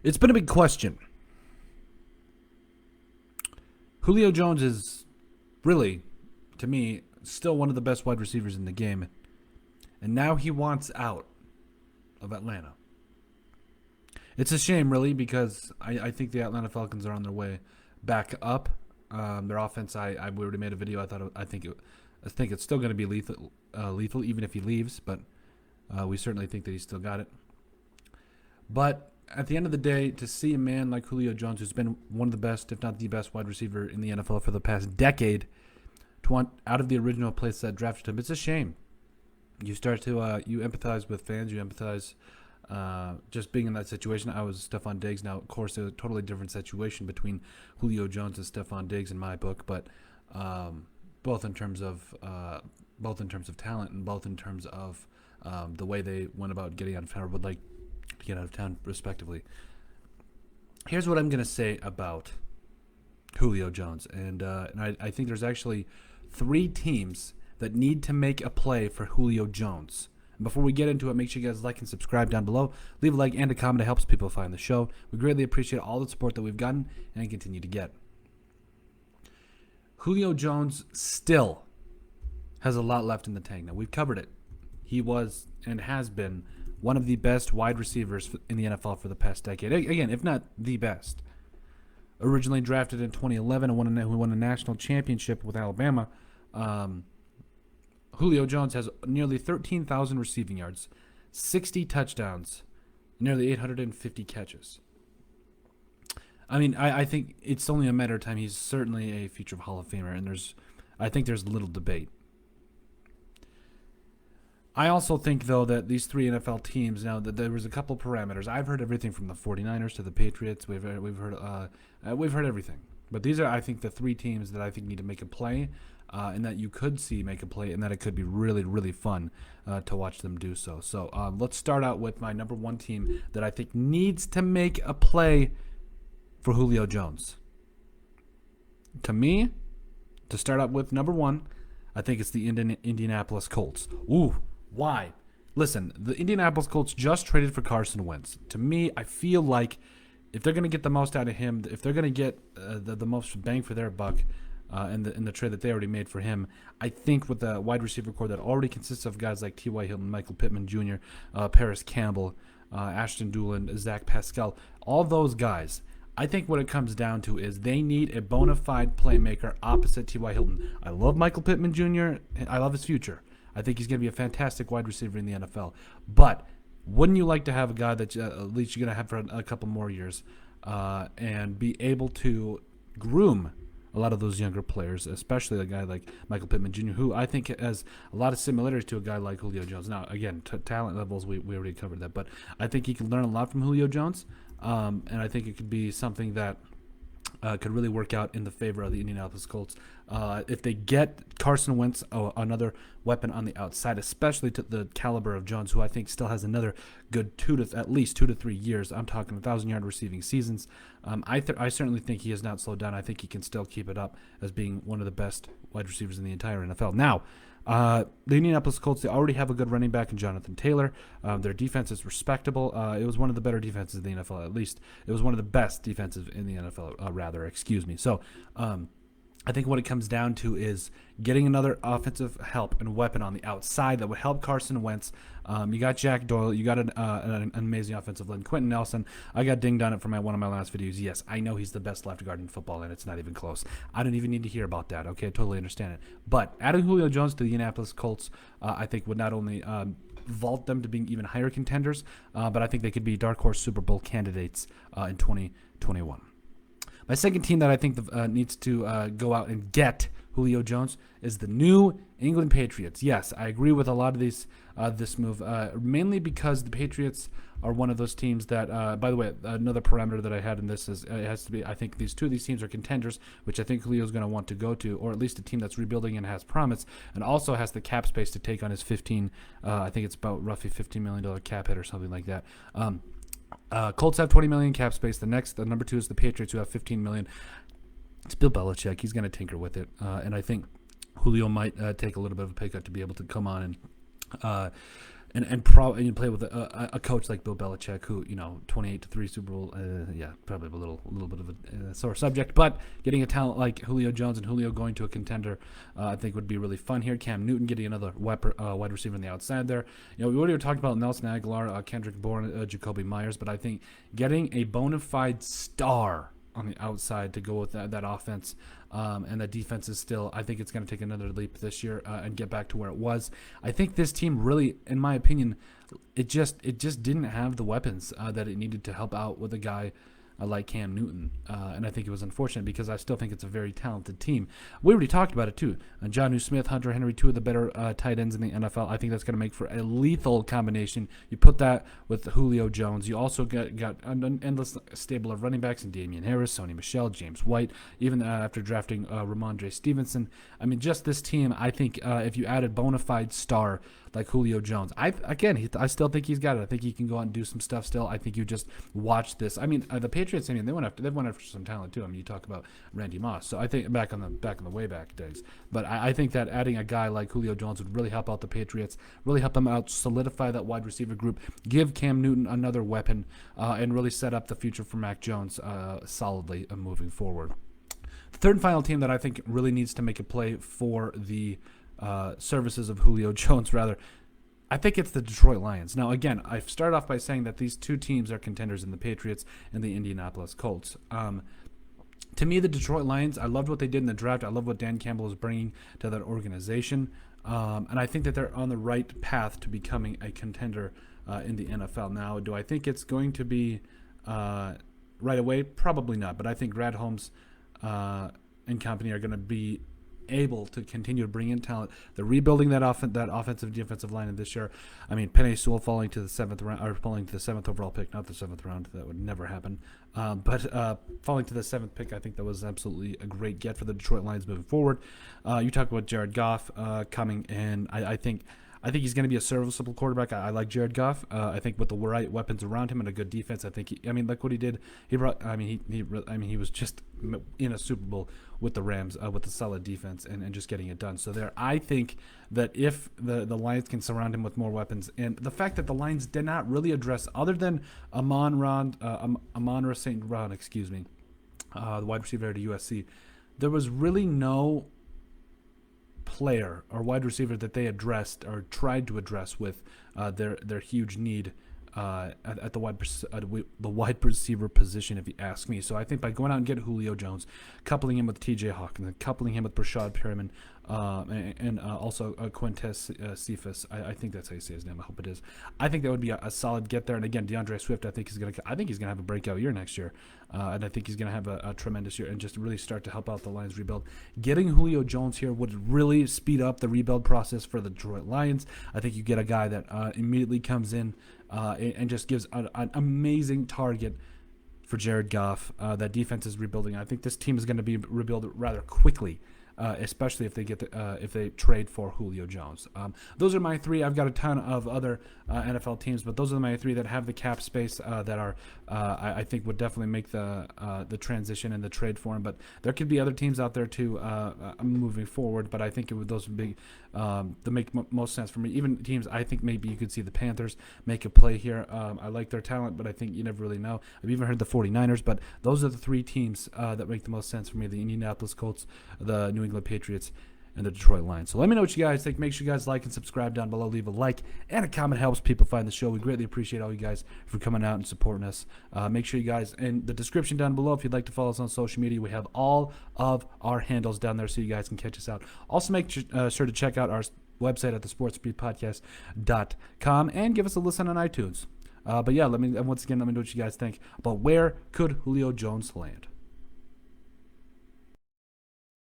It's been a big question. Julio Jones is really, to me, still one of the best wide receivers in the game. And now he wants out of Atlanta. It's a shame, really, because I think the Atlanta Falcons are on their way back up. Their offense, we already made a video. I think it's still going to be lethal, even if he leaves. But we certainly think that he's still got it. But at the end of the day, to see a man like Julio Jones, who's been one of the best, if not the best, wide receiver in the NFL for the past decade, to want out of the original place that drafted him, it's a shame. You start to you empathize with fans. You empathize just being in that situation. I was Stephon Diggs. Now, of course, there's a totally different situation between Julio Jones and Stephon Diggs in my book, but both in terms of talent and both in terms of the way they went about getting out of town or would like to get out of town, respectively. Here's what I'm going to say about Julio Jones, and I think there's actually 3 teams that need to make a play for Julio Jones. And before we get into it, make sure you guys like and subscribe down below. Leave a like and a comment. It helps people find the show. We greatly appreciate all the support that we've gotten and continue to get. Julio Jones still has a lot left in the tank. Now, we've covered it. He was and has been one of the best wide receivers in the NFL for the past decade. Again, if not the best. Originally drafted in 2011 and won a national championship with Alabama. Julio Jones has nearly 13,000 receiving yards, 60 touchdowns, nearly 850 catches. I mean, I think it's only a matter of time. He's certainly a future Hall of Famer, and I think there's little debate. I also think, though, that these 3 NFL teams, now that there was a couple parameters. I've heard everything from the 49ers to the Patriots. We've heard everything. But these are, I think, the 3 teams that I think need to make a play, and that you could see make a play, and that it could be really, really fun to watch them do so. So let's start out with my number 1 team that I think needs to make a play for Julio Jones. To me, to start out with, number 1, I think it's the Indianapolis Colts. Ooh, why? Listen, the Indianapolis Colts just traded for Carson Wentz. To me, I feel like if they're going to get the most out of him, if they're going to get the most bang for their buck in the trade that they already made for him, I think with the wide receiver core that already consists of guys like T.Y. Hilton, Michael Pittman Jr., Paris Campbell, Ashton Dulin, Zach Pascal, all those guys, I think what it comes down to is they need a bona fide playmaker opposite T.Y. Hilton. I love Michael Pittman Jr. I love his future. I think he's going to be a fantastic wide receiver in the NFL. But wouldn't you like to have a guy that at least you're going to have for a couple more years and be able to groom a lot of those younger players, especially a guy like Michael Pittman Jr., who I think has a lot of similarities to a guy like Julio Jones. Now, again, talent levels, we already covered that. But I think he can learn a lot from Julio Jones, and I think it could be something that could really work out in the favor of the Indianapolis Colts. If they get Carson Wentz, another weapon on the outside, especially to the caliber of Jones, who I think still has another good at least 2 to 3 years. I'm talking 1,000-yard receiving seasons. I certainly think he has not slowed down. I think he can still keep it up as being one of the best wide receivers in the entire NFL. Now, the Indianapolis Colts, they already have a good running back in Jonathan Taylor. Their defense is respectable. It was one of the better defenses in the NFL, at least. It was one of the best defenses in the NFL, So I think what it comes down to is getting another offensive help and weapon on the outside that would help Carson Wentz. You got Jack Doyle. You got an amazing offensive line. Quentin Nelson, I got dinged on it for one of my last videos. Yes, I know he's the best left guard in football, and it's not even close. I don't even need to hear about that. Okay, I totally understand it. But adding Julio Jones to the Indianapolis Colts, I think would not only vault them to being even higher contenders, but I think they could be dark horse Super Bowl candidates in 2021. My second team that I think needs to go out and get Julio Jones is the New England Patriots. Yes, I agree with a lot of this move, mainly because the Patriots are one of those teams that, by the way, another parameter that I had in this is it has to be, I think two of these teams are contenders, which I think Julio's going to want to go to, or at least a team that's rebuilding and has promise, and also has the cap space to take on his I think it's about roughly $15 million cap hit or something like that. Colts have $20 million cap space. The number 2 is the Patriots, who have $15 million. It's Bill Belichick. He's going to tinker with it, and I think Julio might take a little bit of a pay cut to be able to come on and you play with a coach like Bill Belichick, who 28-3 Super Bowl, probably a little bit of a sore subject, but getting a talent like Julio Jones and Julio going to a contender, I think would be really fun here. Cam Newton getting another wide receiver on the outside there. We already talked about Nelson Aguilar, Kendrick Bourne, Jacoby Myers, but I think getting a bona fide star on the outside to go with that offense, and that defense is still, I think it's going to take another leap this year and get back to where it was. I think this team really, in my opinion, it just didn't have the weapons that it needed to help out with a guy like Cam Newton, and I think it was unfortunate because I still think it's a very talented team. We already talked about it too. Jonnu Smith, Hunter Henry, two of the better tight ends in the NFL. I think that's going to make for a lethal combination. You put that with Julio Jones. You also got an endless stable of running backs in Damian Harris, Sony Michel, James White, even after drafting Ramondre Stevenson. I mean, just this team, I think if you added bona fide star like Julio Jones, I still think he's got it. I think he can go out and do some stuff still. I think you just watch this. I mean, the Patriots, they went after some talent too. I mean, you talk about Randy Moss. So I think back in the way back days. But I think that adding a guy like Julio Jones would really help out the Patriots, really help them out, solidify that wide receiver group, give Cam Newton another weapon, and really set up the future for Mac Jones solidly moving forward. The third and final team that I think really needs to make a play for the services of Julio Jones, rather, I think it's the Detroit Lions. Now, again, I've started off by saying that these two teams are contenders in the Patriots and the Indianapolis Colts. To me, the Detroit Lions, I loved what they did in the draft. I love what Dan Campbell is bringing to that organization. And I think that they're on the right path to becoming a contender in the NFL. Now, do I think it's going to be right away? Probably not. But I think Brad Holmes and company are going to be able to continue to bring in talent. They're rebuilding that offensive defensive line in this year. I mean, Penei Sewell falling to the seventh overall pick, not the seventh round. That would never happen. But falling to the seventh pick, I think that was absolutely a great get for the Detroit Lions moving forward. You talk about Jared Goff coming in. I think he's going to be a serviceable quarterback. I like Jared Goff. I think with the right weapons around him and a good defense, I think look what he did. He was just in a Super Bowl with the Rams with a solid defense and just getting it done. So I think that if the Lions can surround him with more weapons, and the fact that the Lions did not really address, other than Amon-Ra St. Brown, the wide receiver at USC, there was really no player or wide receiver that they addressed or tried to address with their huge need at the wide receiver position, if you ask me. So I think by going out and getting Julio Jones, coupling him with T.J. Hawkins, coupling him with Brashad Perriman, and also Quintez Cephas, I think that's how you say his name. I hope it is. I think that would be a solid get there. And again, DeAndre Swift, I think he's gonna have a breakout year next year, and I think he's gonna have a tremendous year and just really start to help out the Lions rebuild. Getting Julio Jones here would really speed up the rebuild process for the Detroit Lions. I think you get a guy that immediately comes in and just gives an amazing target for Jared Goff. That defense is rebuilding. I think this team is going to be rebuilt rather quickly, especially if they trade for Julio Jones. Those are my three. I've got a ton of other NFL teams, but those are my three that have the cap space that are I think would definitely make the transition and the trade for him. But there could be other teams out there too moving forward. But I think those would be that make most sense for me. Even teams, I think maybe you could see the Panthers make a play here. I like their talent, but I think you never really know. I've even heard the 49ers, but those are the three teams that make the most sense for me: the Indianapolis Colts, the New England Patriots, and the Detroit Lions. So let me know what you guys think. Make sure you guys like and subscribe down below. Leave a like and a comment. Helps people find the show. We greatly appreciate all you guys for coming out and supporting us. Make sure you guys, in the description down below, if you'd like to follow us on social media, we have all of our handles down there so you guys can catch us out. Also, make sure to check out our website at thesportsbeatpodcast.com and give us a listen on iTunes. But yeah, let me know what you guys think about where could Julio Jones land.